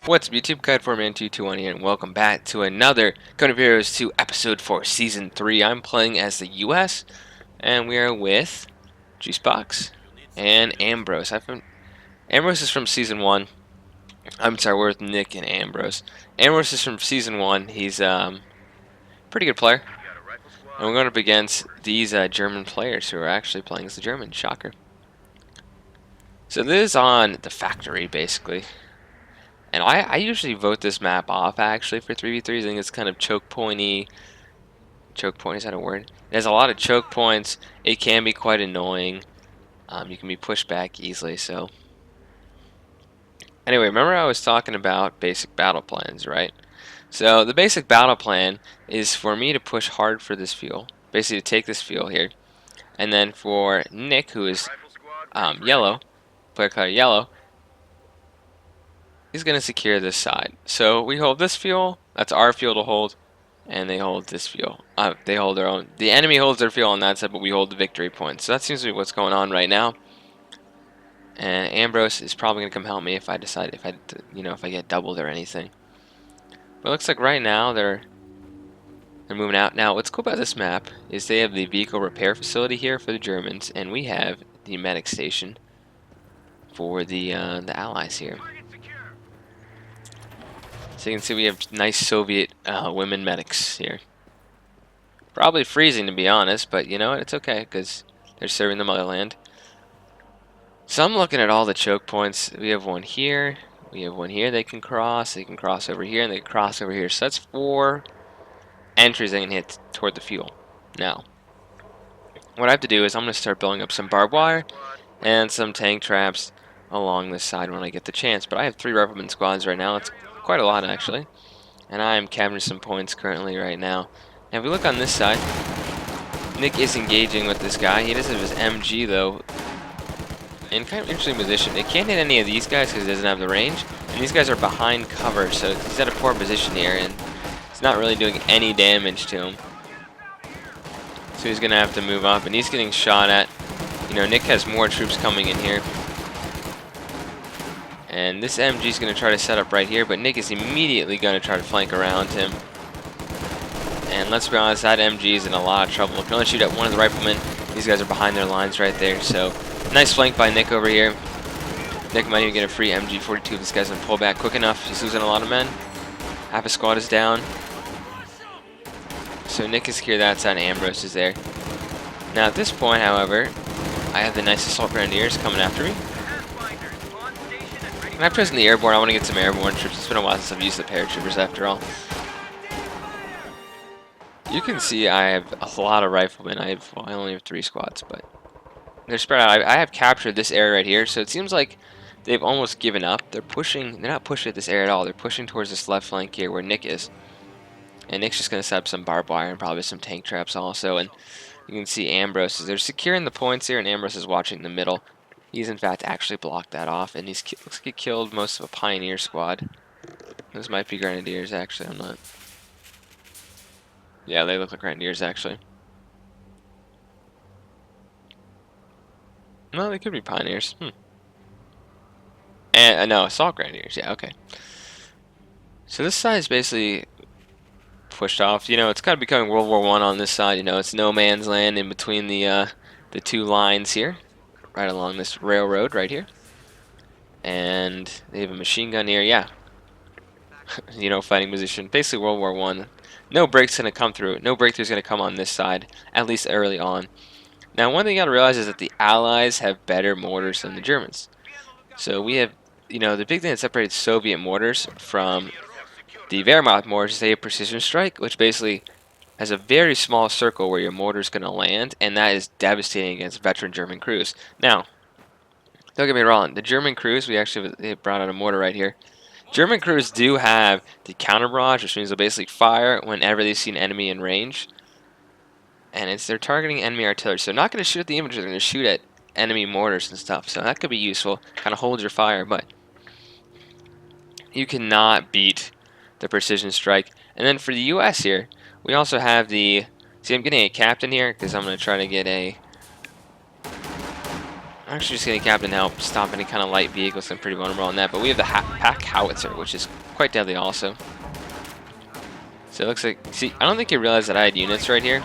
What's up YouTube, Kite4Man221 here, and welcome back to another Code of Heroes 2 Episode 4 Season 3. I'm playing as the US, and we are with Juicebox and Ambrose. Ambrose is from Season 1. I'm sorry, we're with Nick and Ambrose. Ambrose is from Season 1. He's pretty good player. And we're going up against these German players who are actually playing as the Germans. Shocker. So this is on the factory, basically. And I usually vote this map off, actually, for 3v3s. I think it's kind of choke pointy. Choke point, is that a word? It has a lot of choke points. It can be quite annoying. You can be pushed back easily, so. Anyway, remember I was talking about basic battle plans, right? So the basic battle plan is for me to push hard for this fuel. Basically to take this fuel here. And then for Nick, who is yellow, player color yellow, he's going to secure this side. So we hold this fuel. That's our fuel to hold. And they hold this fuel. They hold their own. The enemy holds their fuel on that side, but we hold the victory points. So that seems to be what's going on right now. And Ambrose is probably going to come help me if I decide, if I get doubled or anything. But it looks like right now they're moving out. Now, what's cool about this map is they have the vehicle repair facility here for the Germans, and we have the medic station for the Allies here. So you can see we have nice Soviet women medics here. Probably freezing, to be honest, but you know what? It's okay because they're serving the motherland. So I'm looking at all the choke points. We have one here. We have one here they can cross. They can cross over here, and they can cross over here. So that's 4 entries they can hit toward the fuel. Now, what I have to do is I'm going to start building up some barbed wire and some tank traps along this side when I get the chance. But I have 3 rifleman squads right now. It's quite a lot, actually. And I am capturing some points currently right now. Now, if we look on this side, Nick is engaging with this guy. He does have his MG, though, in kind of interesting position. It can't hit any of these guys because he doesn't have the range. And these guys are behind cover, so he's at a poor position here, and it's not really doing any damage to him. So he's going to have to move up, and he's getting shot at. You know, Nick has more troops coming in here. And this MG is going to try to set up right here, but Nick is immediately going to try to flank around him. And let's be honest, that MG is in a lot of trouble. Can only shoot at one of the riflemen. These guys are behind their lines right there. So, nice flank by Nick over here. Nick might even get a free MG42 if this guy's going to pull back quick enough. He's losing a lot of men. Half his squad is down. So Nick is here, that side, Ambrose is there. Now at this point, however, I have the nice assault grenadiers coming after me. And after using the airborne, I want to get some airborne troops. It's been a while since I've used the paratroopers after all. You can see I have a lot of riflemen. I only have 3 squads, but they're spread out. I have captured this area right here, so it seems like they've almost given up. They're not pushing at this area at all. They're pushing towards this left flank here where Nick is. And Nick's just going to set up some barbed wire and probably some tank traps also. And you can see Ambrose, they're securing the points here, and Ambrose is watching the middle. He's in fact actually blocked that off, and looks like he killed most of a pioneer squad. Those might be grenadiers, actually. I'm not. Yeah, they look like grenadiers, actually. No, they could be pioneers. And no, assault grenadiers. Yeah, okay. So this side is basically pushed off. You know, it's kind of becoming World War I on this side. You know, it's no man's land in between the 2 lines here, right along this railroad right here. And they have a machine gun here. Yeah. You know, fighting position. Basically World War I. No break's going to come through. No breakthrough's going to come on this side, at least early on. Now, one thing you got to realize is that the Allies have better mortars than the Germans. So we have, you know, the big thing that separates Soviet mortars from the Wehrmacht mortars is they have precision strike, which basically has a very small circle where your mortar is going to land, and that is devastating against veteran German crews. Now, don't get me wrong, the German crews, they brought out a mortar right here. German crews do have the counter barrage, which means they'll basically fire whenever they see an enemy in range. And they're targeting enemy artillery. So they're not going to shoot at the infantry, they're going to shoot at enemy mortars and stuff. So that could be useful, kind of hold your fire, but you cannot beat the precision strike. And then for the US here, we also have the... See, I'm getting a captain here, because I'm going to try to get a... actually just getting captain to help stop any kind of light vehicles. I'm pretty vulnerable on that. But we have the pack howitzer, which is quite deadly also. So it looks like, see, I don't think he realized that I had units right here.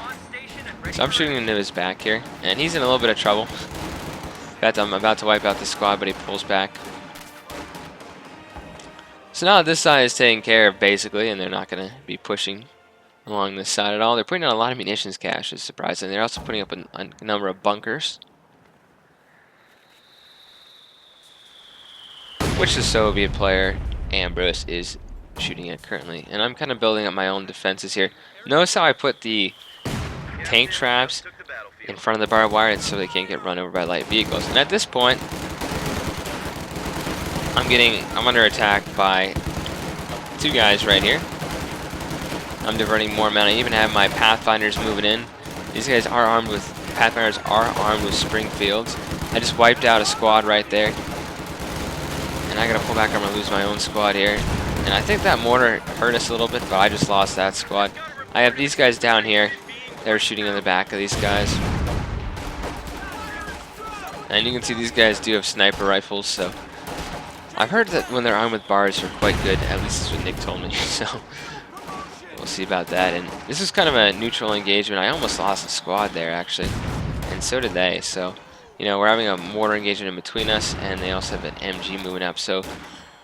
So I'm shooting into his back here, and he's in a little bit of trouble. In fact, I'm about to wipe out the squad, but he pulls back. So now this side is taken care of, basically, and they're not going to be pushing along this side at all. They're putting out a lot of munitions caches, surprisingly. They're also putting up a number of bunkers, which the Soviet player, Ambrose, is shooting at currently. And I'm kind of building up my own defenses here. Notice how I put the tank traps in front of the barbed wire so they can't get run over by light vehicles. And at this point, I'm under attack by two guys right here. I'm diverting more amount. I even have my Pathfinders moving in. These guys are armed with, Pathfinders are armed with Springfields. I just wiped out a squad right there. And I gotta pull back, I'm gonna lose my own squad here. And I think that mortar hurt us a little bit, but I just lost that squad. I have these guys down here. They're shooting in the back of these guys. And you can see these guys do have sniper rifles, so I've heard that when they're armed with bars, they're quite good. At least that's what Nick told me, so we'll see about that. And this is kind of a neutral engagement. I almost lost a squad there, actually, and so did they. So, you know, we're having a mortar engagement in between us, and they also have an MG moving up. So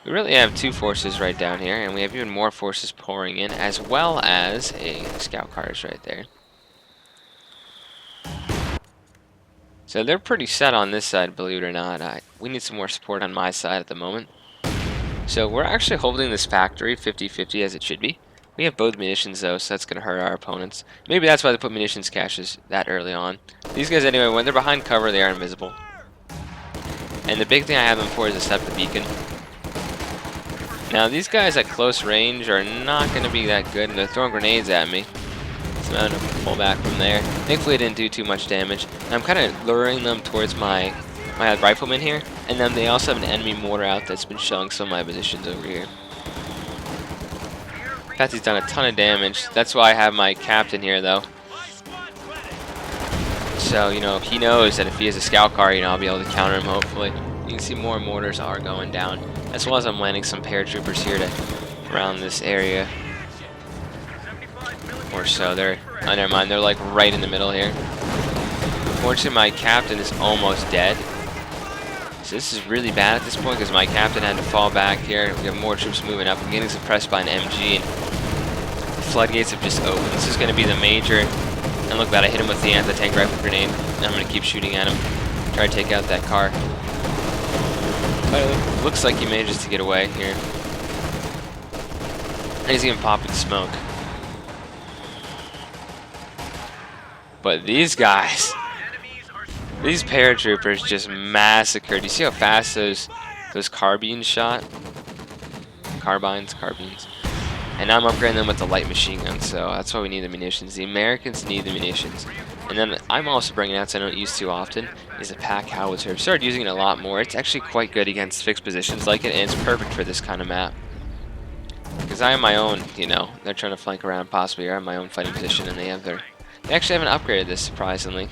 we really have two forces right down here, and we have even more forces pouring in, as well as a scout cars right there. So they're pretty set on this side, believe it or not. We need some more support on my side at the moment. So we're actually holding this factory 50-50 as it should be. We have both munitions though, so that's going to hurt our opponents. Maybe that's why they put munitions caches that early on. These guys anyway, when they're behind cover, they are invisible. And the big thing I have them for is a separate beacon. Now these guys at close range are not going to be that good, and they're throwing grenades at me. So I'm going to pull back from there. Thankfully it didn't do too much damage. And I'm kind of luring them towards my riflemen here. And then they also have an enemy mortar out that's been shelling some of my positions over here. In fact, he's done a ton of damage. That's why I have my captain here, though. So, you know, he knows that if he has a scout car, you know, I'll be able to counter him, hopefully. You can see more mortars are going down. As well as I'm landing some paratroopers here to around this area. Or so. They're, oh, never mind. They're like right in the middle here. Unfortunately, my captain is almost dead. So this is really bad at this point because my captain had to fall back here. We have more troops moving up. I'm getting suppressed by an MG. And the floodgates have just opened. This is going to be the major. And look at that, I hit him with the anti-tank rifle grenade. And I'm going to keep shooting at him. Try to take out that car. But it looks like he manages to get away here. And he's even popping smoke. But these guys, these paratroopers just massacred. You see how fast those carbines shot? Carbines. And now I'm upgrading them with the light machine gun, so that's why we need the munitions. The Americans need the munitions. And then I'm also bringing out, so I don't use too often, is a pack howitzer. I've started using it a lot more. It's actually quite good against fixed positions like it, and it's perfect for this kind of map. Because I have my own, you know, they're trying to flank around possibly, or I have my own fighting position, and they actually haven't upgraded this, surprisingly.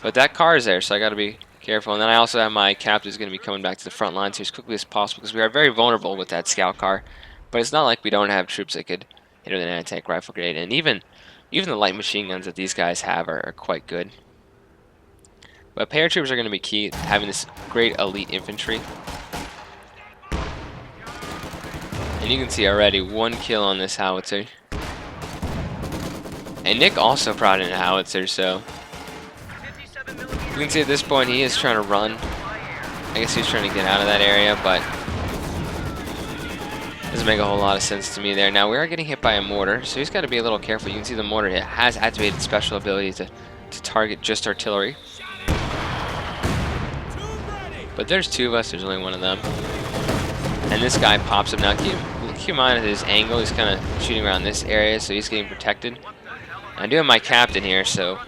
But that car is there, so I got to be careful. And then I also have my captain who's going to be coming back to the front lines here as quickly as possible because we are very vulnerable with that scout car. But it's not like we don't have troops that could hit with an anti-tank rifle grenade. And even the light machine guns that these guys have are quite good. But paratroopers are going to be key, having this great elite infantry. And you can see already 1 kill on this howitzer. And Nick also brought in a howitzer, so you can see at this point he is trying to run. I guess he's trying to get out of that area, but doesn't make a whole lot of sense to me there. Now we are getting hit by a mortar, so he's got to be a little careful. You can see the mortar has activated special ability to target just artillery. But there's two of us, there's only one of them. And this guy pops up now. Keep in mind his angle, he's kind of shooting around this area, so he's getting protected. I do have my captain here, so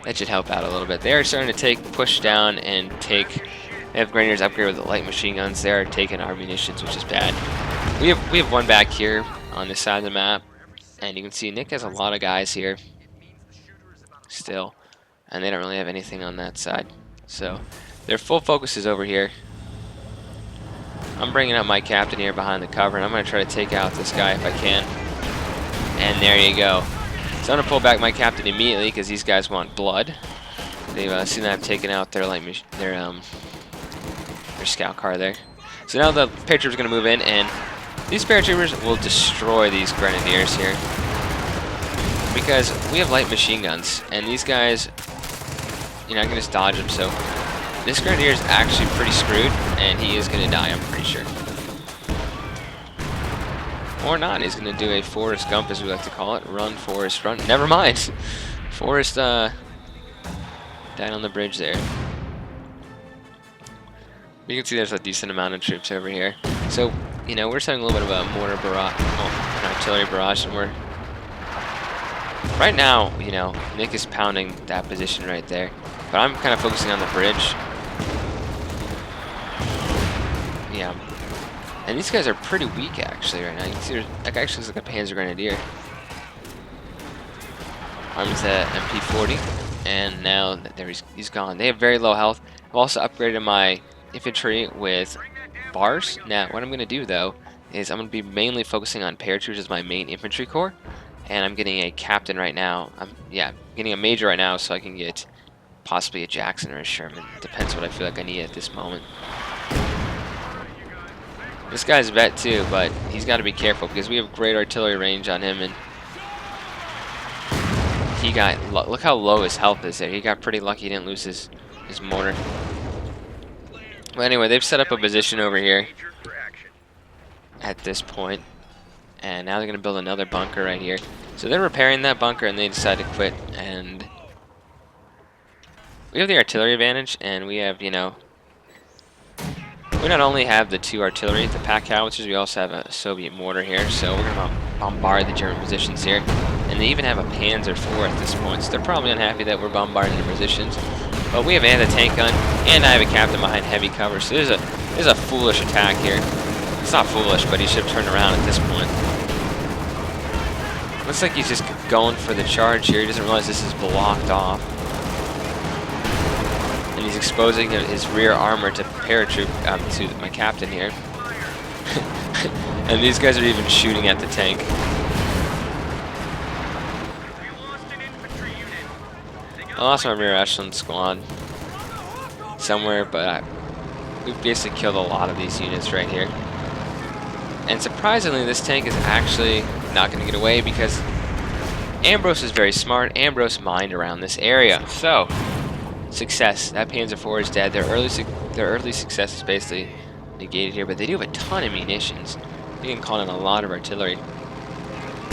that should help out a little bit. They are starting to push down and take. They have Grenadiers upgraded with the light machine guns. They are taking our munitions, which is bad. We have one back here on this side of the map, and you can see Nick has a lot of guys here still, and they don't really have anything on that side. So their full focus is over here. I'm bringing up my captain here behind the cover, and I'm going to try to take out this guy if I can. And there you go. So I'm going to pull back my captain immediately because these guys want blood. They've seen that I've taken out their scout car there. So now the paratroopers are going to move in, and these paratroopers will destroy these grenadiers here because we have light machine guns, and these guys, you know, I can just dodge them. So this grenadier is actually pretty screwed, and he is going to die, I'm pretty sure. Or not. He's going to do a Forrest Gump, as we like to call it. Run, Forrest, run. Never mind. Forrest died on the bridge there. You can see there's a decent amount of troops over here. So, you know, we're setting a little bit of a mortar barrage, an artillery barrage, and we're... Right now, you know, Nick is pounding that position right there. But I'm kind of focusing on the bridge. Yeah. And these guys are pretty weak, actually, right now. You can see that guy actually looks like a Panzer Grenadier. Arms the MP40. And now there he's gone. They have very low health. I've also upgraded my infantry with bars. Now, what I'm going to do, though, is I'm going to be mainly focusing on paratroopers as my main infantry corps. And I'm getting a captain right now. I'm getting a major right now so I can get possibly a Jackson or a Sherman. Depends what I feel like I need at this moment. This guy's a vet too, but he's got to be careful because we have great artillery range on him, and he got, look how low his health is there. He got pretty lucky he didn't lose his mortar. But anyway, they've set up a position over here at this point, and now they're going to build another bunker right here. So they're repairing that bunker, and they decide to quit, and we have the artillery advantage, and we have, you know, we not only have the 2 artillery, the pack howitzers, we also have a Soviet mortar here, so we're going to bombard the German positions here. And they even have a Panzer IV at this point, so they're probably unhappy that we're bombarding their positions. But we have a tank gun, and I have a captain behind heavy cover, so there's a foolish attack here. It's not foolish, but he should have turned around at this point. Looks like he's just going for the charge here. He doesn't realize this is blocked off. And he's exposing his rear armor to to my captain here. And these guys are even shooting at the tank. I lost my rear echelon squad somewhere, but we've basically killed a lot of these units right here. And surprisingly, this tank is actually not going to get away because Ambrose is very smart. Ambrose mined around this area. So, success. That Panzer IV is dead. Their early success is basically negated here, but they do have a ton of munitions. They can call in a lot of artillery.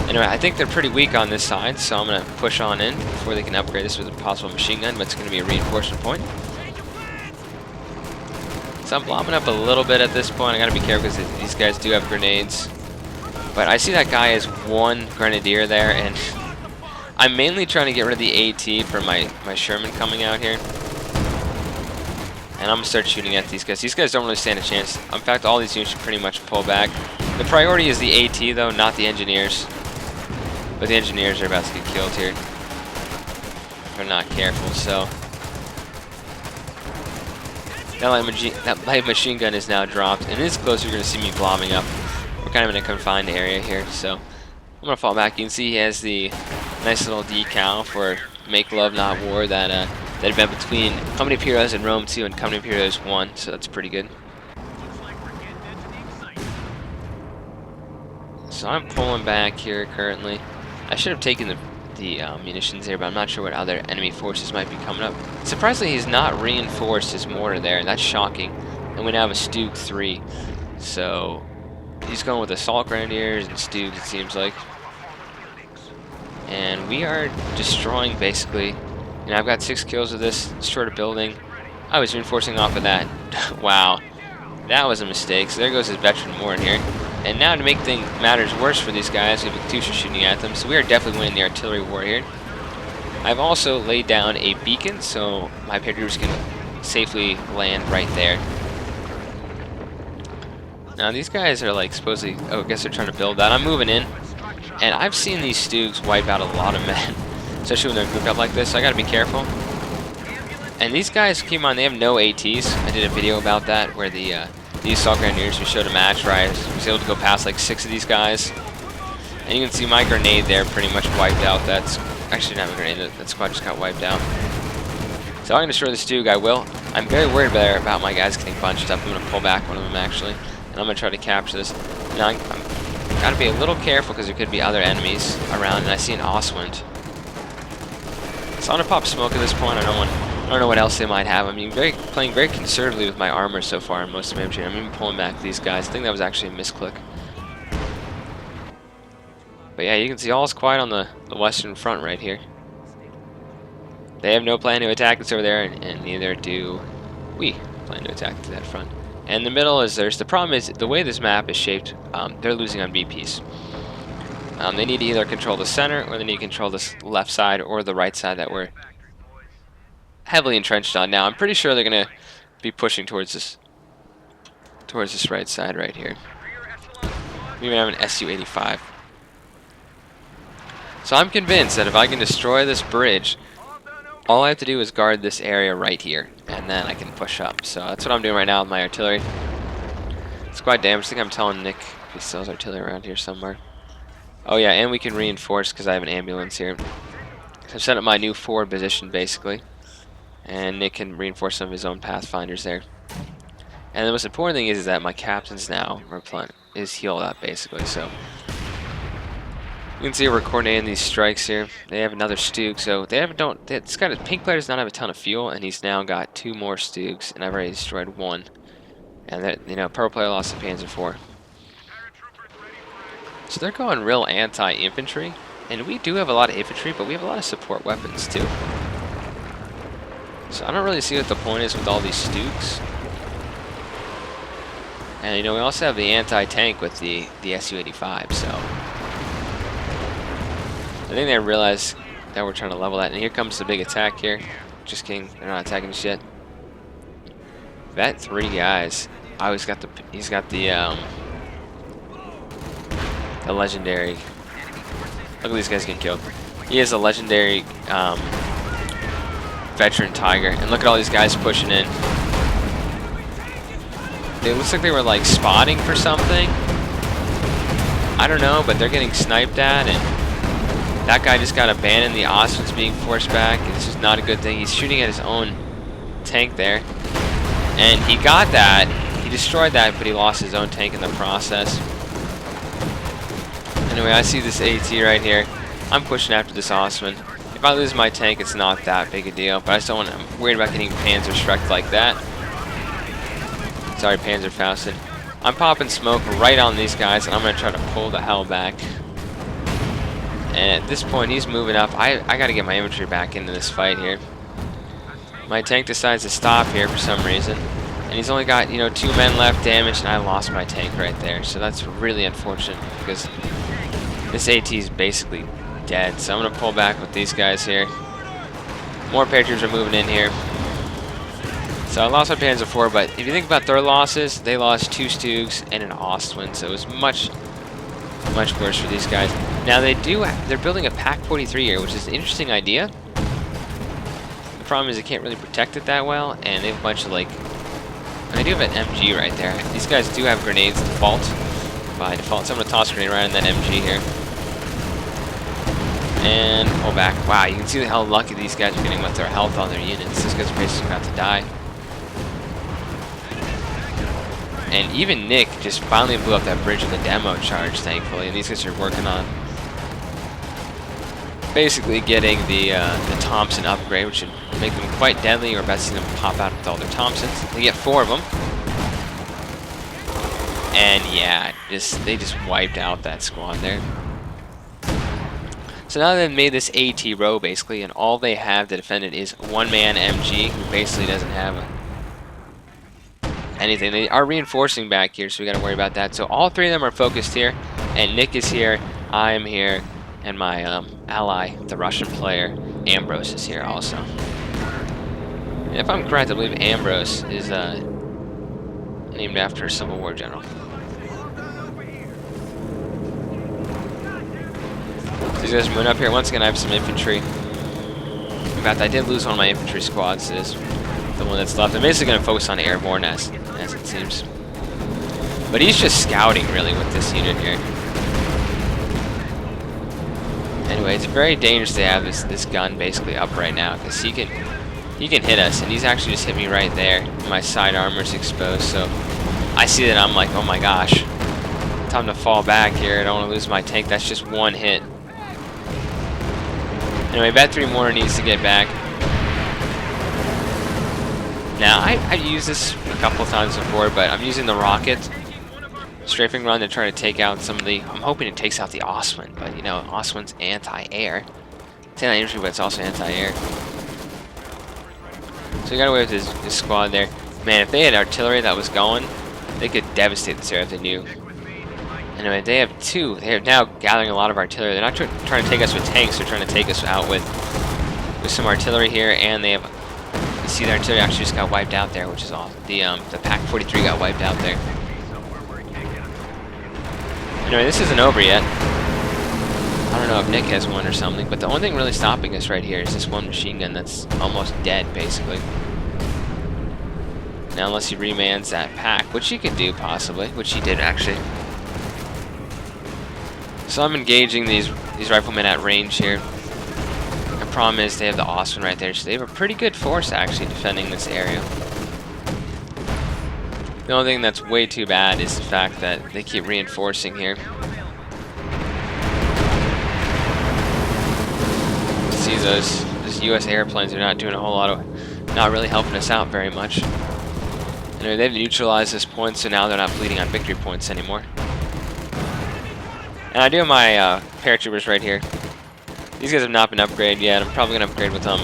Anyway, I think they're pretty weak on this side, so I'm going to push on in before they can upgrade this with a possible machine gun, but it's going to be a reinforcement point. So I'm blobbing up a little bit at this point. I got to be careful because these guys do have grenades. But I see that guy has 1 grenadier there, and I'm mainly trying to get rid of the AT for my Sherman coming out here. And I'm going to start shooting at these guys. These guys don't really stand a chance. In fact, all these units should pretty much pull back. The priority is the AT, though, not the engineers. But the engineers are about to get killed here. They're not careful, so... That light machine gun is now dropped. And this close, you're going to see me blobbing up. We're kind of in a confined area here, so... I'm going to fall back. You can see he has the nice little decal for Make Love Not War that had been between Company of Heroes and Rome 2 and Company of Heroes 1, so that's pretty good. So I'm pulling back here currently. I should have taken the munitions here, but I'm not sure what other enemy forces might be coming up. Surprisingly, he's not reinforced his mortar there, and that's shocking. And we now have a Stug 3. So he's going with Assault Grenadiers and Stugs, it seems like. And we are destroying, basically. And I've got 6 kills with this, destroyed a building. I was reinforcing off of that. Wow. That was a mistake. So there goes his veteran mortar here. And now to make things matters worse for these guys, we have Katusha shooting at them. So we are definitely winning the artillery war here. I've also laid down a beacon so my paratroopers can safely land right there. Now these guys are like supposedly, oh, I guess they're trying to build that. I'm moving in. And I've seen these Stugs wipe out a lot of men, especially when they're grouped up like this, so I gotta be careful. And these guys, keep in mind, they have no ATs. I did a video about that where the assault grenadiers, we showed a match where I was able to go past like 6 of these guys. And you can see my grenade there pretty much wiped out. That's actually not a grenade, that squad just got wiped out. So I'm going to destroy this Stug, I will. I'm very worried about my guys getting bunched up. I'm going to pull back one of them actually. And I'm going to try to capture this. Now I'm got to be a little careful because there could be other enemies around, and I see an Oswind. So I'm going to pop smoke at this point. I don't know what else they might have. I mean, playing very conservatively with my armor so far in most of my infantry. I'm even pulling back these guys. I think that was actually a misclick. But yeah, you can see all is quiet on the western front right here. They have no plan to attack us over there, and neither do we plan to attack to that front. And the middle is the problem is the way this map is shaped, they're losing on BPs. They need to either control the center, or they need to control this left side or the right side that we're heavily entrenched on. Now I'm pretty sure they're gonna be pushing towards this right side right here. We even have an Su-85. So I'm convinced that if I can destroy this bridge, all I have to do is guard this area right here, and then I can push up. So that's what I'm doing right now with my artillery. It's quite damaged. I think I'm telling Nick he still has artillery around here somewhere. Oh yeah, and we can reinforce because I have an ambulance here. So I've set up my new forward position basically, and Nick can reinforce some of his own pathfinders there. And the most important thing is that my captain's now is healed up basically. So you can see we're coordinating these strikes here. They have another Stug, so this guy, Pink player does not have a ton of fuel, and he's now got 2 more Stugs, and I've already destroyed 1. And that, purple player lost the Panzer IV. So they're going real anti-infantry, and we do have a lot of infantry, but we have a lot of support weapons too. So I don't really see what the point is with all these Stugs. And we also have the anti-tank with the Su-85, so I think they realize that we're trying to level that, and here comes the big attack here. Just kidding, they're not attacking shit. That 3 guys, he's got the legendary. Look at these guys getting killed. He is a legendary veteran Tiger, and look at all these guys pushing in. It looks like they were like spotting for something. I don't know, but they're getting sniped at, and that guy just got abandoned. The Oswind's being forced back. This is not a good thing. He's shooting at his own tank there. And he got that. He destroyed that, but he lost his own tank in the process. Anyway, I see this AT right here. I'm pushing after this Oswind. If I lose my tank, it's not that big a deal. But I just don't want to. I'm worried about getting Panzer Schrecked like that. Sorry, Panzer Fausted. I'm popping smoke right on these guys, and I'm going to try to pull the hell back. And at this point, he's moving up. I got to get my infantry back into this fight here. My tank decides to stop here for some reason. And he's only got, 2 men left damaged, and I lost my tank right there. So that's really unfortunate because this AT is basically dead. So I'm going to pull back with these guys here. More paratroopers are moving in here. So I lost my Panzer IV, but if you think about their losses, they lost 2 Stugs and an Ostwind. So it was much worse for these guys. Now they're building a PaK-43 here, which is an interesting idea. The problem is they can't really protect it that well, and they have a bunch of they do have an MG right there. These guys do have grenades by default, so I'm gonna toss a grenade right in that MG here. And pull back. Wow, you can see how lucky these guys are getting with their health on their units. These guys are basically about to die. And even Nick just finally blew up that bridge with a demo charge, thankfully. And these guys are working on basically getting the Thompson upgrade, which should make them quite deadly. We're about to see them pop out with all their Thompsons. They get 4 of them. And yeah, they just wiped out that squad there. So now they've made this AT row basically, and all they have to defend it is 1-man MG, who basically doesn't have anything. They are reinforcing back here, so we got to worry about that. So all 3 of them are focused here, and Nick is here, I am here, and my ally, the Russian player, Ambrose, is here also. And if I'm correct, I believe Ambrose is named after a Civil War general. These guys are moving up here. Once again, I have some infantry. In fact, I did lose one of my infantry squads to this, the one that's left. I'm basically going to focus on airborne as it seems. But he's just scouting, really, with this unit here. Anyway, it's very dangerous to have this gun basically up right now, because he can hit us, and he's actually just hit me right there. My side armor's exposed, so I see that. I'm like, oh my gosh, time to fall back here. I don't want to lose my tank. That's just one hit. Anyway, Bat 3 mortar needs to get back. Now, I've used this a couple times before, but I'm using the rocket strafing run to try to take out some of the... I'm hoping it takes out the Osman, but you know, Osman's anti-air. It's anti-infantry, but it's also anti-air. So he got away with his squad there. Man, if they had artillery that was going, they could devastate this area if they knew. Anyway, they have two. They are now gathering a lot of artillery. They're not trying to take us with tanks. They're trying to take us out with some artillery here, and they have... You see the artillery actually just got wiped out there, which is awesome. The Pack 43 got wiped out there. Anyway, this isn't over yet. I don't know if Nick has one or something, but the only thing really stopping us right here is this one machine gun that's almost dead, basically. Now, unless he remans that pack, which he could do, possibly, which he did, actually. So I'm engaging these riflemen at range here. The problem is they have the Osman right there, so they have a pretty good force, actually, defending this area. The only thing that's way too bad is the fact that they keep reinforcing here. See, those U.S. airplanes are not doing a whole lot of... not really helping us out very much. Anyway, they've neutralized this point, so now they're not bleeding on victory points anymore. And I do have my paratroopers right here. These guys have not been upgraded yet. I'm probably going to upgrade with them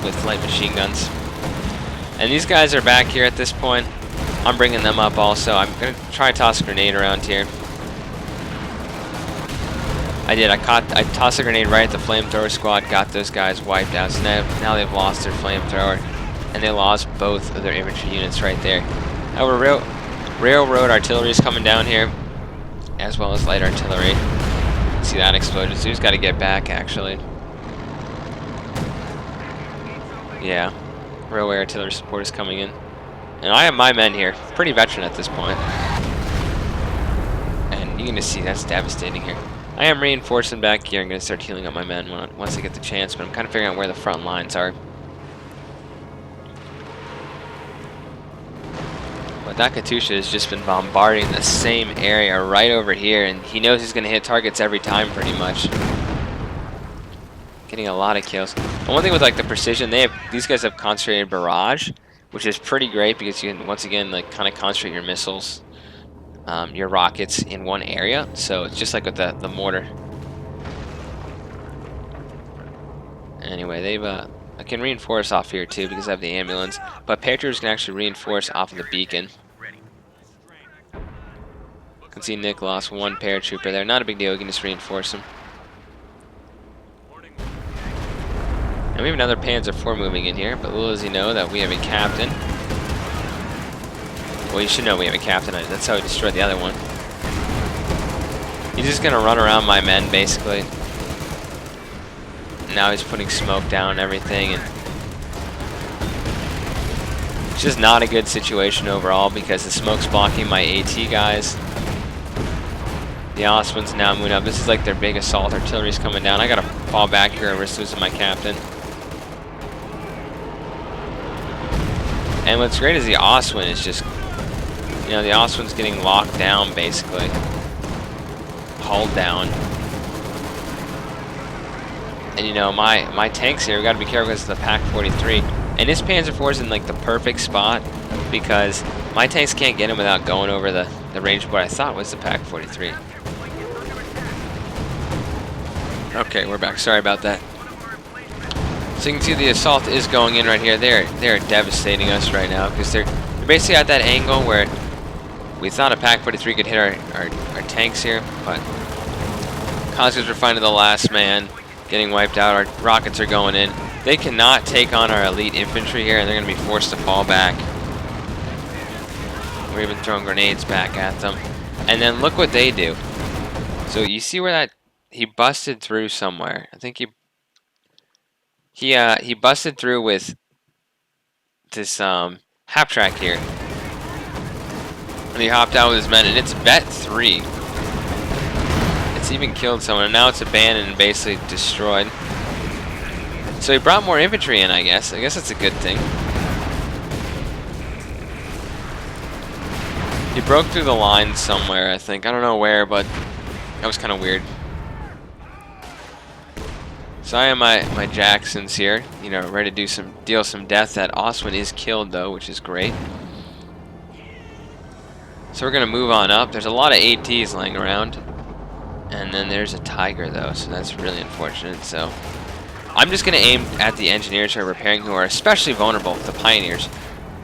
with light machine guns. And these guys are back here at this point. I'm bringing them up also. I'm going to try to toss a grenade around here. I did. I tossed a grenade right at the flamethrower squad, got those guys wiped out. So now they've lost their flamethrower, and they lost both of their infantry units right there. However, railroad artillery is coming down here, as well as light artillery. See that explosion? So he's got to get back, actually. Yeah, railway artillery support is coming in. And I have my men here, pretty veteran at this point. And you can just see that's devastating here. I am reinforcing back here. I'm going to start healing up my men once I get the chance, but I'm kind of figuring out where the front lines are. But that Katusha has just been bombarding the same area right over here, and he knows he's going to hit targets every time pretty much. Getting a lot of kills. And one thing with like the precision, these guys have concentrated barrage, which is pretty great because you can once again like kind of concentrate your missiles, your rockets in one area. So it's just like with the mortar. Anyway, I can reinforce off here too because I have the ambulance, but paratroopers can actually reinforce off of the beacon. You can see Nick lost one paratrooper there. Not a big deal. We can just reinforce him. And we have another Panzer IV moving in here, but little does he know that we have a captain. Well, you should know we have a captain. That's how we destroyed the other one. He's just going to run around my men, basically. Now he's putting smoke down and everything, and it's just not a good situation overall because the smoke's blocking my AT guys. The Osman's now moving up. This is like their big assault. Artillery's coming down. I gotta fall back here or risk losing my captain. And what's great is the Osman is just, you know, the Osman's getting locked down basically. Hauled down. And you know, my tanks here, we gotta be careful because of the Pack 43. And this Panzer IV is in like the perfect spot because my tanks can't get him without going over the range of what I thought was the Pack 43. Okay, we're back. Sorry about that. So you can see the assault is going in right here. They're devastating us right now because they're basically at that angle where we thought a Pack 43 could hit our tanks here, but Cosmos are finding the last man, getting wiped out. Our rockets are going in. They cannot take on our elite infantry here, and they're going to be forced to fall back. We're even throwing grenades back at them. And then look what they do. So you see where that he busted through somewhere. I think He busted through with this half track here, and he hopped out with his men, and it's vet 3. It's even killed someone, and now it's abandoned and basically destroyed. So he brought more infantry in, I guess. I guess that's a good thing. He broke through the line somewhere, I think. I don't know where, but that was kind of weird. So I have my Jacksons here, you know, ready to deal some death. That Oswin is killed though, which is great. So we're gonna move on up. There's a lot of ATs laying around, and then there's a Tiger though, so that's really unfortunate. So I'm just gonna aim at the engineers who are repairing, who are especially vulnerable. The Pioneers,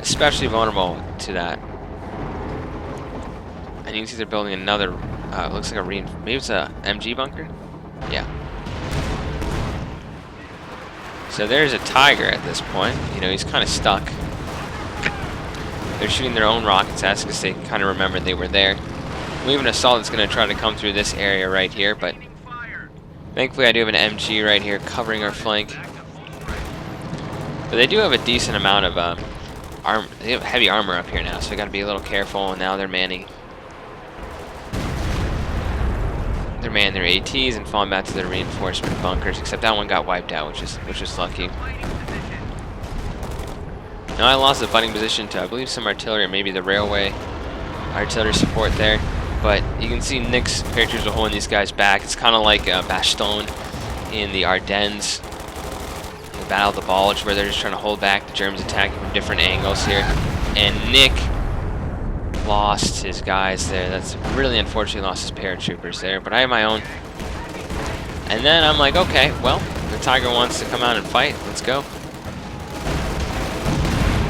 especially vulnerable to that. And you can see they're building another. Looks like maybe it's a MG bunker. Yeah. So there's a Tiger at this point. You know, he's kind of stuck. They're shooting their own rockets at us because they kind of remembered they were there. We have an assault that's going to try to come through this area right here, but thankfully I do have an MG right here covering our flank. But they do have a decent amount of armor. They have heavy armor up here now, so we got to be a little careful. And now they're manning their ATs and falling back to their reinforcement bunkers, except that one got wiped out, which is lucky. Now I lost the fighting position to, I believe, some artillery, or maybe the railway artillery support there. But you can see Nick's paratroopers are holding these guys back. It's kind of like Bastogne in the Ardennes, in the Battle of the Bulge, where they're just trying to hold back the Germans attacking from different angles here. And Nick lost his guys there. That's really unfortunate. Lost his paratroopers there, but I have my own. And then I'm like, okay, well, the Tiger wants to come out and fight. Let's go.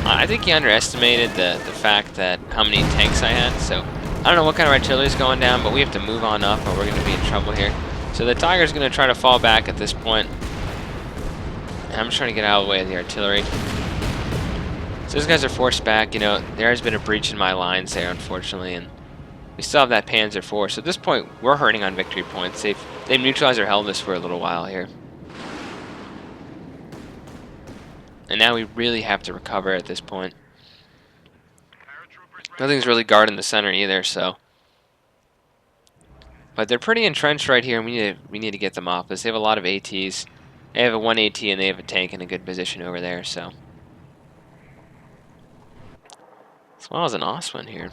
I think he underestimated the fact that how many tanks I had. So I don't know what kind of artillery is going down, but we have to move on up, or we're going to be in trouble here. So the Tiger's going to try to fall back at this point. And I'm just trying to get out of the way of the artillery. So those guys are forced back. You know, there has been a breach in my lines there, unfortunately, and we still have that Panzer IV. So at this point, we're hurting on victory points. They've neutralized or held us for a little while here. And now we really have to recover at this point. Nothing's really guarding the center either, so. But they're pretty entrenched right here, and we need to get them off us. They have a lot of ATs. They have a 1 AT, and they have a tank in a good position over there, so. As well as an Oswin here.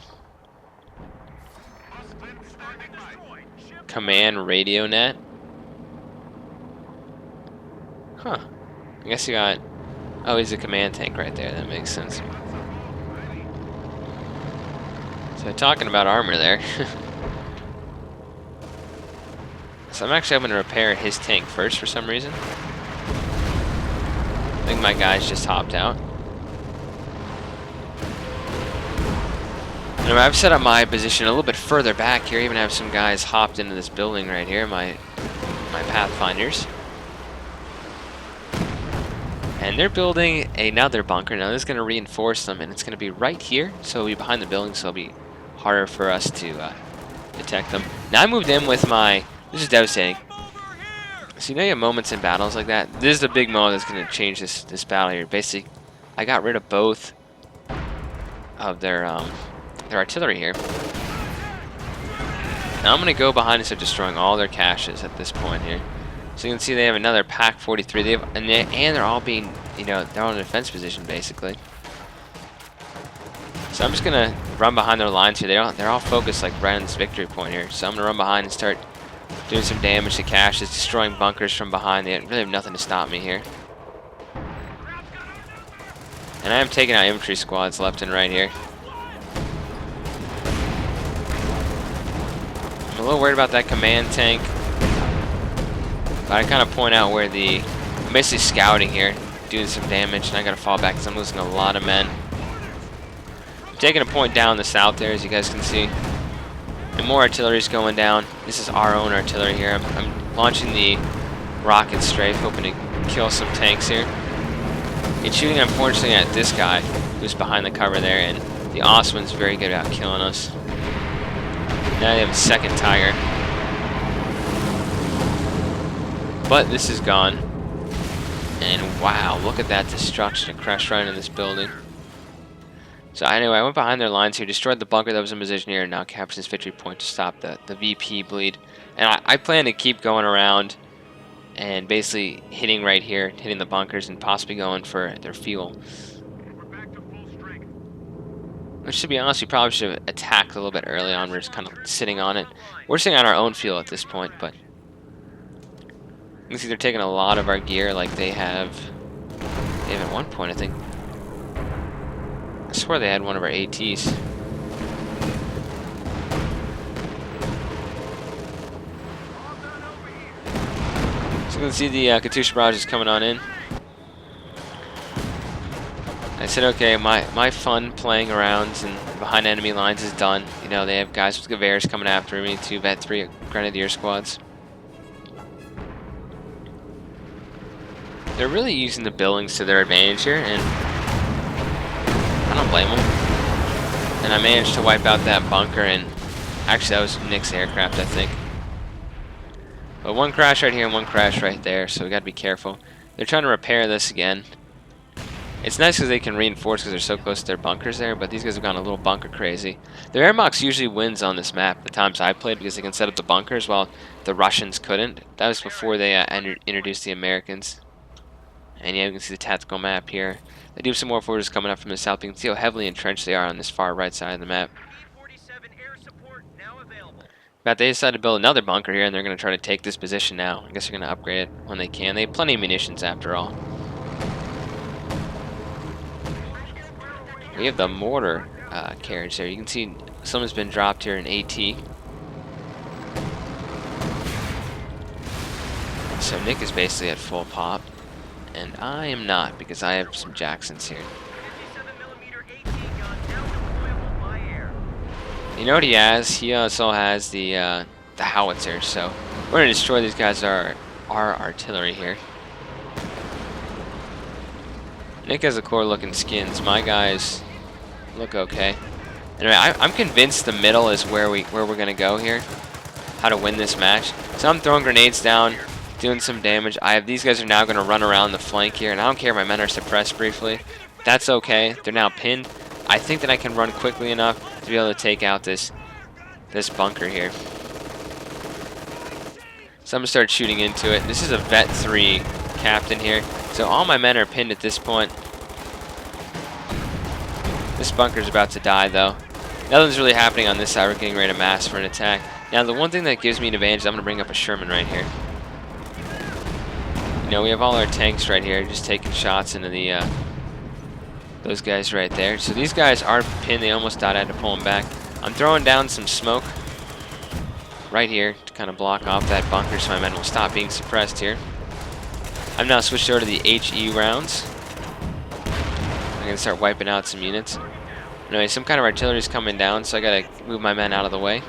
Command radio net. Huh. I guess you got. Oh, he's a command tank right there. That makes sense. So talking about armor there. So I'm actually going to repair his tank first for some reason. I think my guys just hopped out. And I've set up my position a little bit further back here. I even have some guys hopped into this building right here, my Pathfinders. And they're building another bunker. Now this is going to reinforce them, and it's going to be right here. So it'll be behind the building, so it'll be harder for us to detect them. Now I moved in with my. This is devastating. So you know you have moments in battles like that. This is the big moment that's going to change this battle here. Basically, I got rid of both of their artillery here. Now I'm going to go behind and start destroying all their caches at this point here. So you can see they have another Pack 43. They have, and they're all being, you know, they're all in a defense position basically. So I'm just gonna run behind their lines here. They're all focused like right on this victory point here. So I'm gonna run behind and start doing some damage to caches, destroying bunkers from behind. They really have nothing to stop me here. And I am taking out infantry squads left and right here. I'm a little worried about that command tank. But I kind of point out where I'm basically scouting here, doing some damage, and I gotta fall back because I'm losing a lot of men. I'm taking a point down the south there, as you guys can see. And more artillery is going down. This is our own artillery here. I'm launching the rocket strafe, hoping to kill some tanks here. It's shooting, unfortunately, at this guy who's behind the cover there, and the Oswin's very good at killing us. Now they have a second Tiger. But this is gone. And wow, look at that destruction. It crashed right into this building. So anyway, I went behind their lines here, destroyed the bunker that was in position here, and now captured this victory point to stop the VP bleed. And I plan to keep going around and basically hitting right here, hitting the bunkers, and possibly going for their fuel. Which, to be honest, we probably should have attacked a little bit early on. We're just kind of sitting on it. We're sitting on our own fuel at this point, but you can see they're taking a lot of our gear like they have. They have at one point, I think. I swear they had one of our ATs. So you can see the Katyusha barrage is coming on in. I said, okay, my fun playing around and behind enemy lines is done. You know, they have guys with Gewehrs coming after me, 2 Vet 3 Grenadier squads. They're really using the buildings to their advantage here, and I don't blame them. And I managed to wipe out that bunker, and actually that was Nick's aircraft, I think. But one crash right here and one crash right there, so we gotta be careful. They're trying to repair this again. It's nice because they can reinforce because they're so close to their bunkers there, but these guys have gone a little bunker crazy. Their Airmox usually wins on this map the times I played because they can set up the bunkers while the Russians couldn't. That was before they introduced the Americans. And yeah, you can see the tactical map here. They do have some more forces coming up from the south. You can see how heavily entrenched they are on this far right side of the map. But they decided to build another bunker here, and they're going to try to take this position now. I guess they're going to upgrade it when they can. They have plenty of munitions after all. We have the mortar carriage there. You can see someone's been dropped here in AT. So Nick is basically at full pop. And I am not, because I have some Jacksons here. You know what he has? He also has the howitzer, so we're going to destroy these guys, our artillery here. Nick has the core looking skins. My guys look okay. Anyway, I'm convinced the middle is where we're going to go here. How to win this match. So I'm throwing grenades down, doing some damage. These guys are now going to run around the flank here, and I don't care if my men are suppressed briefly. That's okay. They're now pinned. I think that I can run quickly enough to be able to take out this bunker here. So I'm going to start shooting into it. This is a Vet 3 captain here. So all my men are pinned at this point. This bunker's about to die, though. Nothing's really happening on this side. We're getting ready to mass for an attack. Now, the one thing that gives me an advantage is I'm going to bring up a Sherman right here. You know, we have all our tanks right here, just taking shots into the those guys right there. So these guys are pinned. They almost died. I had to pull them back. I'm throwing down some smoke right here to kind of block off that bunker so my men will stop being suppressed here. I'm now switched over to the HE rounds. I'm going to start wiping out some units. Anyway, some kind of artillery is coming down, so I got to move my men out of the way.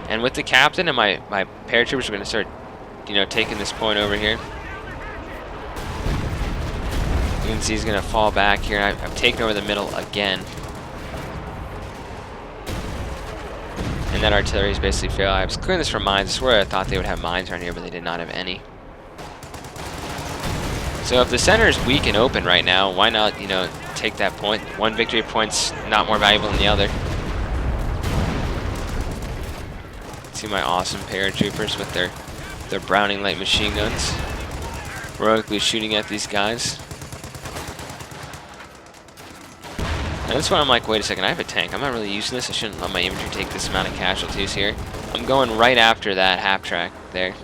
And with the captain and my paratroopers, we're going to start, you know, taking this point over here. You can see he's going to fall back here. I've taken over the middle again. And that artillery is basically failed. I was clearing this for mines. I swear I thought they would have mines around here, but they did not have any. So if the center is weak and open right now, why not, you know, take that point? One victory point's not more valuable than the other. See my awesome paratroopers with their Browning light machine guns, heroically shooting at these guys. And that's why I'm like, wait a second, I have a tank. I'm not really using this. I shouldn't let my infantry take this amount of casualties here. I'm going right after that half track there.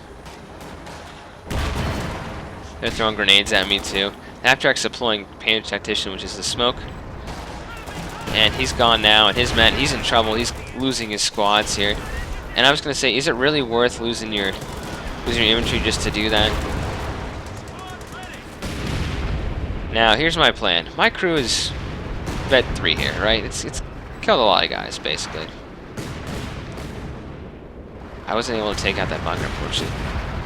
They're throwing grenades at me too. The half track's deploying Painted Tactician, which is the smoke. And he's gone now, and his men, he's in trouble. He's losing his squads here. And I was going to say, is it really worth losing your infantry just to do that? Now, here's my plan. My crew is Vet 3 here, right? It's killed a lot of guys, basically. I wasn't able to take out that bunker, unfortunately.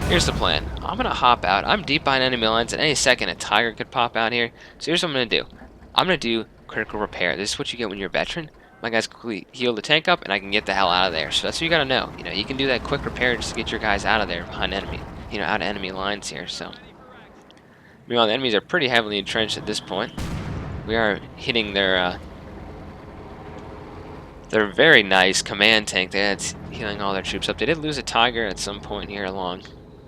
Here's the plan. I'm going to hop out. I'm deep behind enemy lines. At any second, a Tiger could pop out here. So here's what I'm going to do. I'm going to do critical repair. This is what you get when you're a veteran. My guys quickly heal the tank up, and I can get the hell out of there. So that's what you got to know. You know, you can do that quick repair just to get your guys out of there behind enemy, you know, out of enemy lines here. So Meanwhile, the enemies are pretty heavily entrenched at this point. We are hitting their very nice command tank. That's healing all their troops up. They did lose a Tiger at some point here along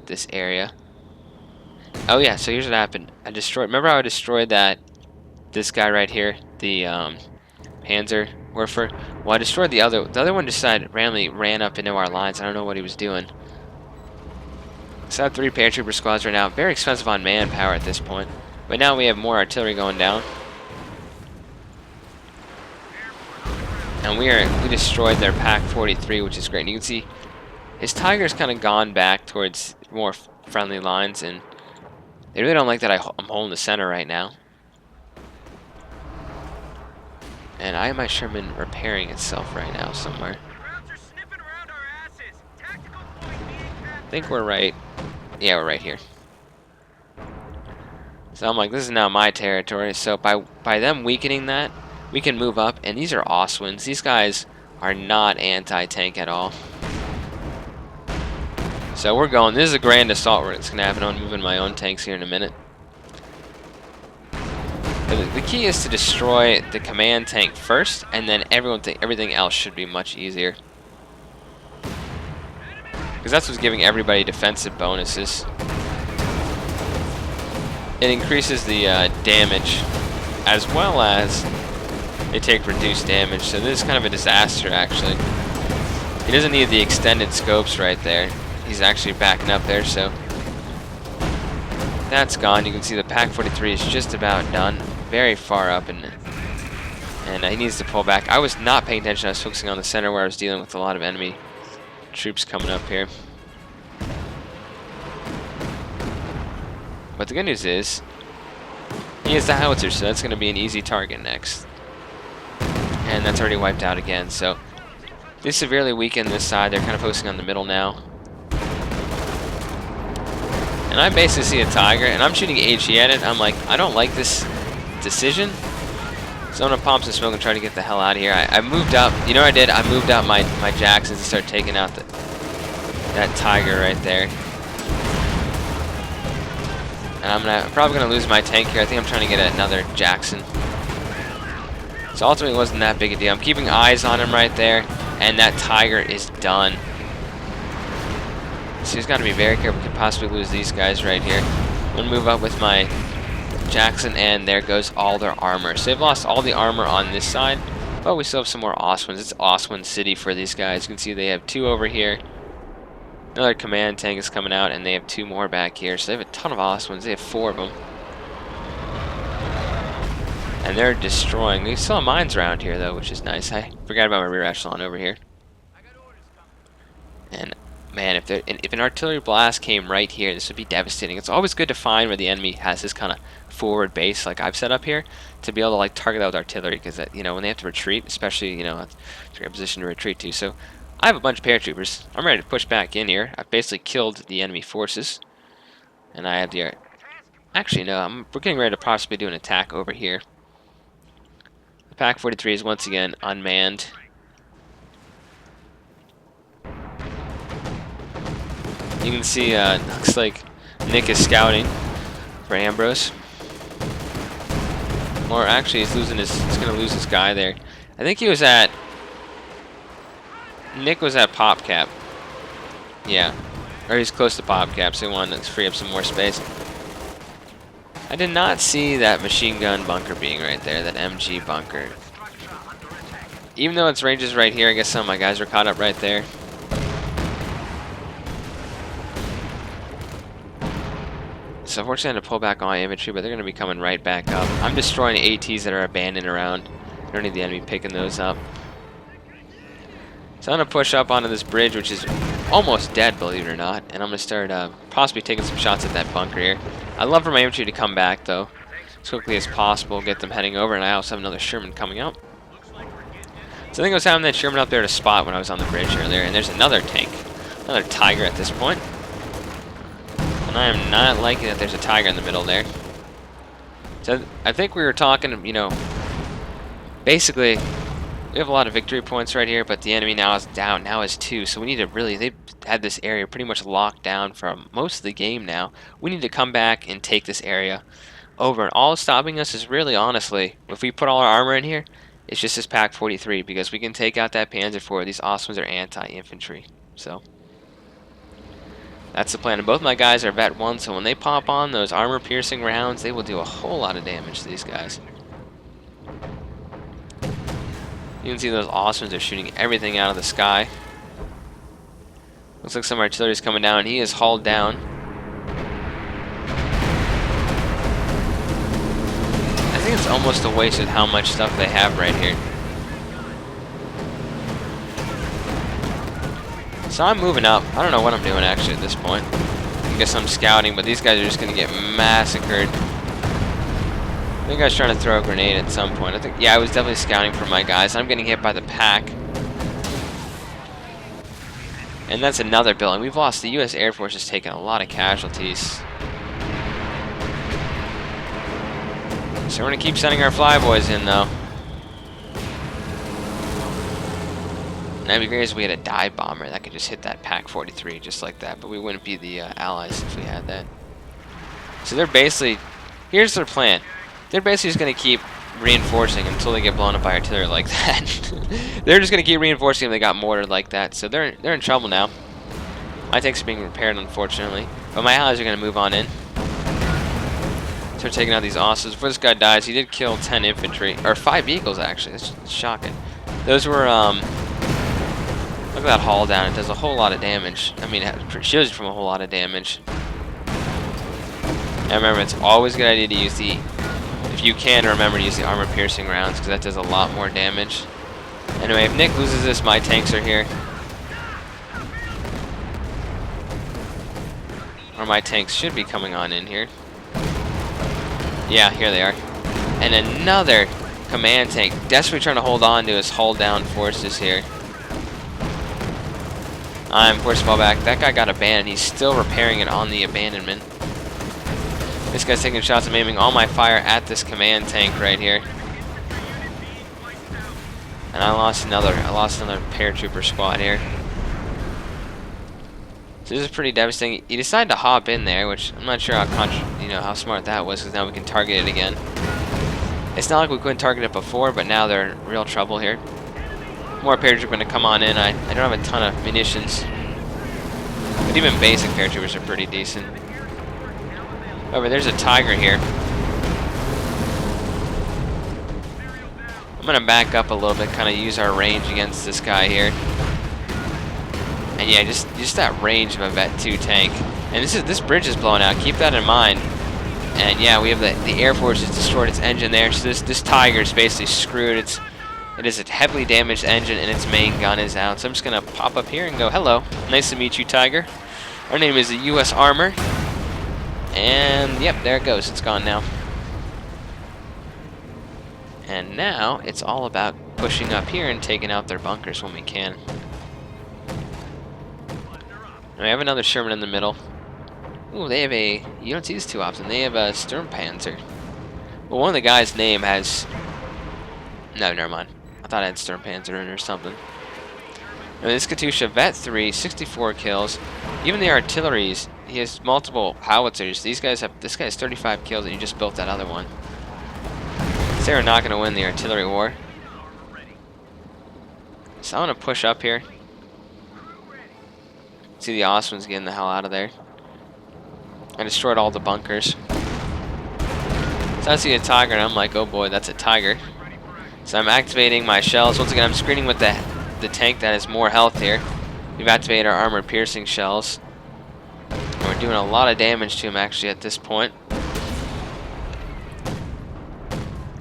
this area. Oh yeah, so here's what happened. I destroyed. Remember how I destroyed this guy right here, the Panzer Werfer? Well, I destroyed the other. The other one decided randomly ran up into our lines. I don't know what he was doing. So I have 3 paratrooper squads right now. Very expensive on manpower at this point. But now we have more artillery going down. And we destroyed their Pack 43, which is great. And you can see his Tiger's kind of gone back towards more friendly lines, and they really don't like that I'm holding the center right now. And I have my Sherman repairing itself right now somewhere. I think we're right. Yeah, we're right here. So I'm like, this is now my territory. So by them weakening that, we can move up. And these are Oswins. These guys are not anti-tank at all. So we're going. This is a grand assault where it's going to happen. I'm moving my own tanks here in a minute. But the key is to destroy the command tank first, and then everything else should be much easier. Because that's what's giving everybody defensive bonuses. It increases the damage, as well as they take reduced damage. So this is kind of a disaster, actually. He doesn't need the extended scopes right there. He's actually backing up there, so that's gone. You can see the Pack 43 is just about done. Very far up, and he needs to pull back. I was not paying attention. I was focusing on the center where I was dealing with a lot of enemy troops coming up here. But the good news is he has the howitzer, so that's going to be an easy target next. And that's already wiped out again. So they severely weakened this side. They're kind of focusing on the middle now. And I basically see a Tiger, and I'm shooting HE at it. I'm like, I don't like this decision, so I'm gonna pump some smoke and try to get the hell out of here. I moved up. You know what I did? I moved out my Jacksons and started taking out that Tiger right there. And I'm probably gonna lose my tank here. I think I'm trying to get another Jackson. So ultimately, it wasn't that big a deal. I'm keeping eyes on him right there, and that Tiger is done. So he's got to be very careful. We could possibly lose these guys right here. I'm gonna move up with my Jackson, and there goes all their armor. So they've lost all the armor on this side, but we still have some more Oswins. It's Oswin City for these guys. You can see they have 2 over here. Another command tank is coming out, and they have 2 more back here. So they have a ton of Oswins. They have 4 of them. And they're destroying. They still have mines around here, though, which is nice. I forgot about my rear echelon over here. And man, if an artillery blast came right here, this would be devastating. It's always good to find where the enemy has this kind of forward base like I've set up here, to be able to like target that with artillery, because you know, when they have to retreat, especially, you know, it's a great position to retreat to. So I have a bunch of paratroopers. I'm ready to push back in here. I've basically killed the enemy forces, and I have the actually no, we're getting ready to possibly do an attack over here. The Pack 43 is once again unmanned. You can see, looks like Nick is scouting for Ambrose. Or actually, he's going to lose his guy there. I think he was at, Nick was at Pop Cap. Yeah, or he's close to Pop Cap, so he wanted to free up some more space. I did not see that machine gun bunker being right there, that MG bunker. Even though its range is right here, I guess some of my guys are caught up right there. So unfortunately I had to pull back on my infantry, but they're going to be coming right back up. I'm destroying ATs that are abandoned around. I don't need the enemy picking those up. So I'm going to push up onto this bridge, which is almost dead, believe it or not. And I'm going to start possibly taking some shots at that bunker here. I'd love for my infantry to come back, though, as quickly as possible, get them heading over. And I also have another Sherman coming out. So I think I was having that Sherman up there to spot when I was on the bridge earlier. And there's another tank, another Tiger at this point. I am not liking that there's a Tiger in the middle there. So I think we were talking, you know, basically We have a lot of victory points right here, but the enemy now is down. Now is 2, so we need to really... They've had this area pretty much locked down for most of the game now. We need to come back and take this area over. And all stopping us is really, honestly, if we put all our armor in here, it's just this Pack 43, because we can take out that Panzer IV. These Osmans are anti-infantry, so... That's the plan. And both my guys are Vet 1, so when they pop on those armor-piercing rounds, they will do a whole lot of damage to these guys. You can see those Osmans are shooting everything out of the sky. Looks like some artillery is coming down. He is hauled down. I think it's almost a waste of how much stuff they have right here. So I'm moving up. I don't know what I'm doing actually at this point. I guess I'm scouting, but these guys are just going to get massacred. I think I was trying to throw a grenade at some point. Yeah, I was definitely scouting for my guys. I'm getting hit by the pack. And that's another building. We've lost. The U.S. Air Force has taken a lot of casualties. So we're going to keep sending our flyboys in, though. And that'd be great if we had a dive bomber that could just hit that Pack 43 just like that, but we wouldn't be the Allies if we had that. So they're basically, here's their plan. They're basically just going to keep reinforcing until they get blown up by artillery like that. They're just going to keep reinforcing if they got mortared like that. So they're in trouble now. My tanks are being repaired, unfortunately, but my Allies are going to move on in. Start taking out these Osses. Before this guy dies, he did kill 10 infantry, or 5 vehicles actually. That's shocking. Those were look at that haul down. It does a whole lot of damage. I mean, it shields you from a whole lot of damage. And remember, it's always a good idea to use the, if you can, remember to use the armor-piercing rounds, because that does a lot more damage. Anyway, if Nick loses this, my tanks are here. Or my tanks should be coming on in here. Yeah, here they are. And another command tank, desperately trying to hold on to his hull-down forces here. I'm forced to fall back. That guy got abandoned. He's still repairing it on the abandonment. This guy's taking shots. I'm aiming all my fire at this command tank right here. And I lost another paratrooper squad here. So this is pretty devastating. He decided to hop in there, which I'm not sure how smart that was, because now we can target it again. It's not like we couldn't target it before, but now they're in real trouble here. More paratroopers are going to come on in. I don't have a ton of munitions, but even basic paratroopers are pretty decent. However, there's a Tiger here. I'm going to back up a little bit, kind of use our range against this guy here. And yeah, just that range of a Vet 2 tank. And this bridge is blowing out. Keep that in mind. And yeah, we have the Air Force has destroyed its engine there. So this Tiger is basically screwed. It is a heavily damaged engine, and its main gun is out. So I'm just going to pop up here and go, hello. Nice to meet you, Tiger. Our name is the U.S. Armor. And, yep, there it goes. It's gone now. And now, it's all about pushing up here and taking out their bunkers when we can. And we have another Sherman in the middle. Ooh, they have a... You don't see these too often. They have a Sturmpanzer. Well, one of the guys' name has... No, never mind. I thought I had Sturmpanzer in or something. And this Katusha Vet 3, 64 kills. Even the artilleries, he has multiple howitzers. This guy has 35 kills, and you just built that other one. So they're not going to win the artillery war. So I'm going to push up here. See the Osmans getting the hell out of there. I destroyed all the bunkers. So I see a Tiger, and I'm like, oh boy, that's a Tiger. So I'm activating my shells. Once again, I'm screening with the tank that has more health here. We've activated our armor-piercing shells. And we're doing a lot of damage to him, actually, at this point.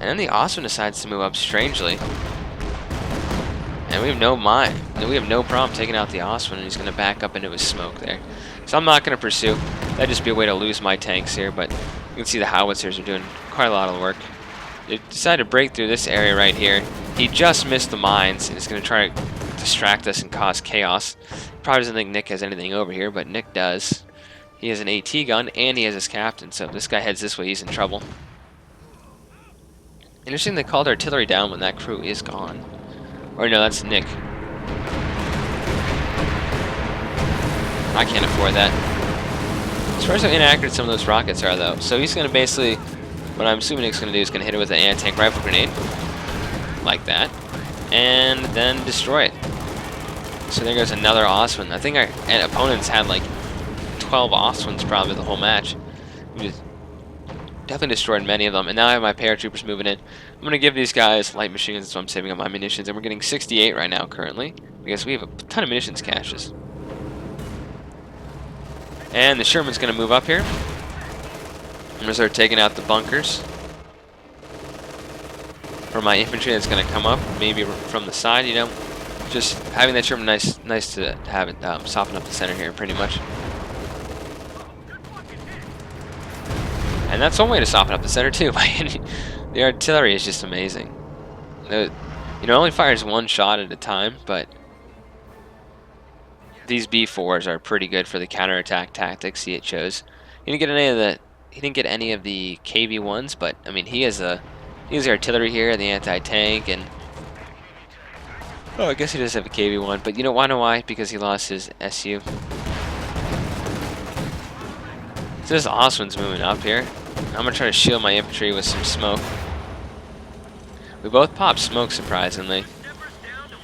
And then the Osman decides to move up strangely. And we have no problem taking out the Osman, and he's going to back up into his smoke there. So I'm not going to pursue. That'd just be a way to lose my tanks here, but you can see the howitzers are doing quite a lot of work. They decided to break through this area right here. He just missed the mines, and he's going to try to distract us and cause chaos. Probably doesn't think Nick has anything over here, but Nick does. He has an AT gun, and he has his captain, so if this guy heads this way, he's in trouble. Interesting they called artillery down when that crew is gone. Or no, that's Nick. I can't afford that. As far as how inaccurate some of those rockets are, though. So he's going to basically, what I'm assuming Nick's going to do is going to hit it with an anti-tank rifle grenade. Like that. And then destroy it. So there goes another Oswin. I think our opponents had like 12 Oswins probably the whole match. We just definitely destroyed many of them. And now I have my paratroopers moving in. I'm going to give these guys light machines, so I'm saving up my munitions. And we're getting 68 right now currently. Because we have a ton of munitions caches. And the Sherman's going to move up here. I'm going to start taking out the bunkers. For my infantry that's going to come up, maybe from the side, you know. Just having that Sherman nice to have it soften up the center here, pretty much. And that's one way to soften up the center, too. The artillery is just amazing. You know, it only fires one shot at a time, but these B4s are pretty good for the counterattack tactics it shows. He didn't get any of the KV1s, but I mean he has the artillery here, the anti-tank, and oh, I guess he does have a KV1, but you know why? Because he lost his SU. So this Oswin's moving up here. I'm gonna try to shield my infantry with some smoke. We both popped smoke surprisingly,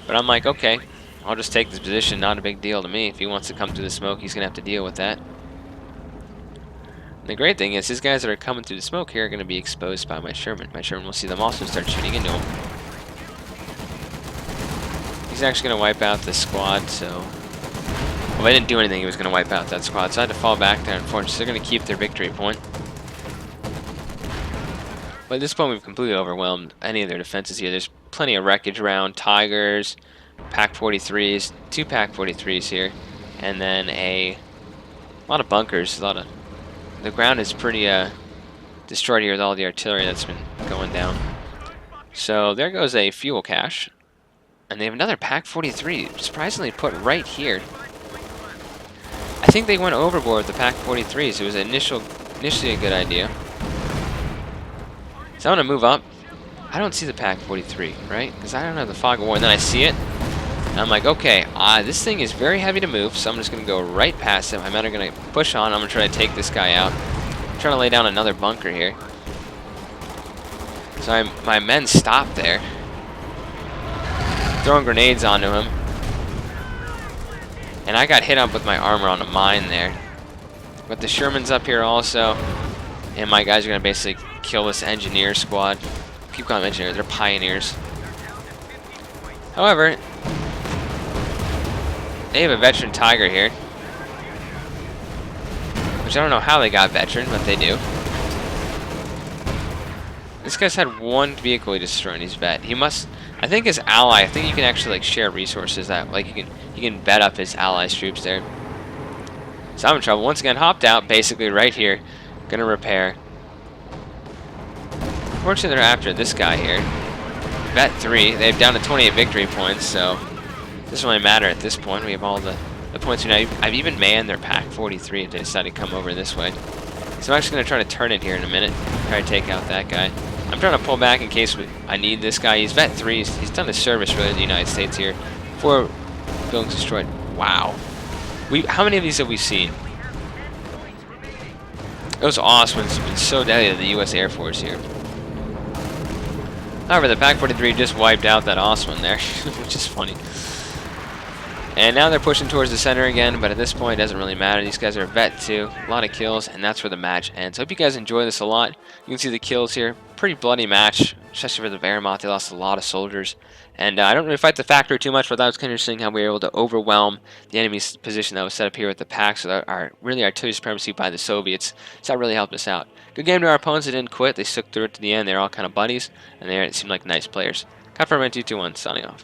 but I'm like, okay, I'll just take this position, not a big deal to me. If he wants to come through the smoke, he's going to have to deal with that. And the great thing is, these guys that are coming through the smoke here are going to be exposed by my Sherman. My Sherman will see them also start shooting into him. He's actually going to wipe out the squad, so... Well, I didn't do anything, he was going to wipe out that squad, so I had to fall back there, unfortunately. They're going to keep their victory point. But at this point, we've completely overwhelmed any of their defenses here. There's plenty of wreckage around, Tigers, Pack 43s, 2 Pack 43s here, and then a lot of bunkers. The ground is pretty destroyed here with all the artillery that's been going down. So there goes a fuel cache, and they have another Pack 43, surprisingly put right here. I think they went overboard with the Pack 43s. It was initially a good idea. So I'm gonna move up. I don't see the Pack 43, right? Because I don't have the fog of war, and then I see it. And I'm like, okay, this thing is very heavy to move, so I'm just going to go right past it. My men are going to push on. I'm going to try to take this guy out. I'm trying to lay down another bunker here. So my men stopped there. Throwing grenades onto him. And I got hit up with my armor on a mine there. But the Sherman's up here also. And my guys are going to basically kill this engineer squad. Keep calling them engineers, they're pioneers. However, they have a veteran Tiger here. Which I don't know how they got veteran, but they do. This guy's had one vehicle he destroyed, and he's vet. He must, I think his ally, I think you can actually like share resources that, like he can vet up his allies' troops there. So I'm in trouble. Once again, hopped out, basically right here. Gonna repair. Fortunately, they're after this guy here. Vet 3. They've down to 28 victory points, so it doesn't really matter at this point. We have all the points. I've even manned their Pack 43 if they decide to come over this way. So I'm actually going to try to turn it here in a minute. Try to take out that guy. I'm trying to pull back in case I need this guy. He's Vet 3. He's done his service really in the United States here. 4 buildings destroyed. Wow. How many of these have we seen? Those Oswins have been so deadly to the U.S. Air Force here. However, the Pack 43 just wiped out that Oswin there, which is funny. And now they're pushing towards the center again, but at this point it doesn't really matter. These guys are vet too, a lot of kills, and that's where the match ends. Hope you guys enjoy this a lot. You can see the kills here. Pretty bloody match, especially for the Wehrmacht. They lost a lot of soldiers. And I don't really fight the factory too much, but that was kind of interesting how we were able to overwhelm the enemy's position that was set up here with the Pack. So that our really artillery supremacy by the Soviets. So that really helped us out. Good game to our opponents. They didn't quit. They stuck through it to the end. They're all kind of buddies, and it seemed like nice players. Cut for 2-2-1, signing off.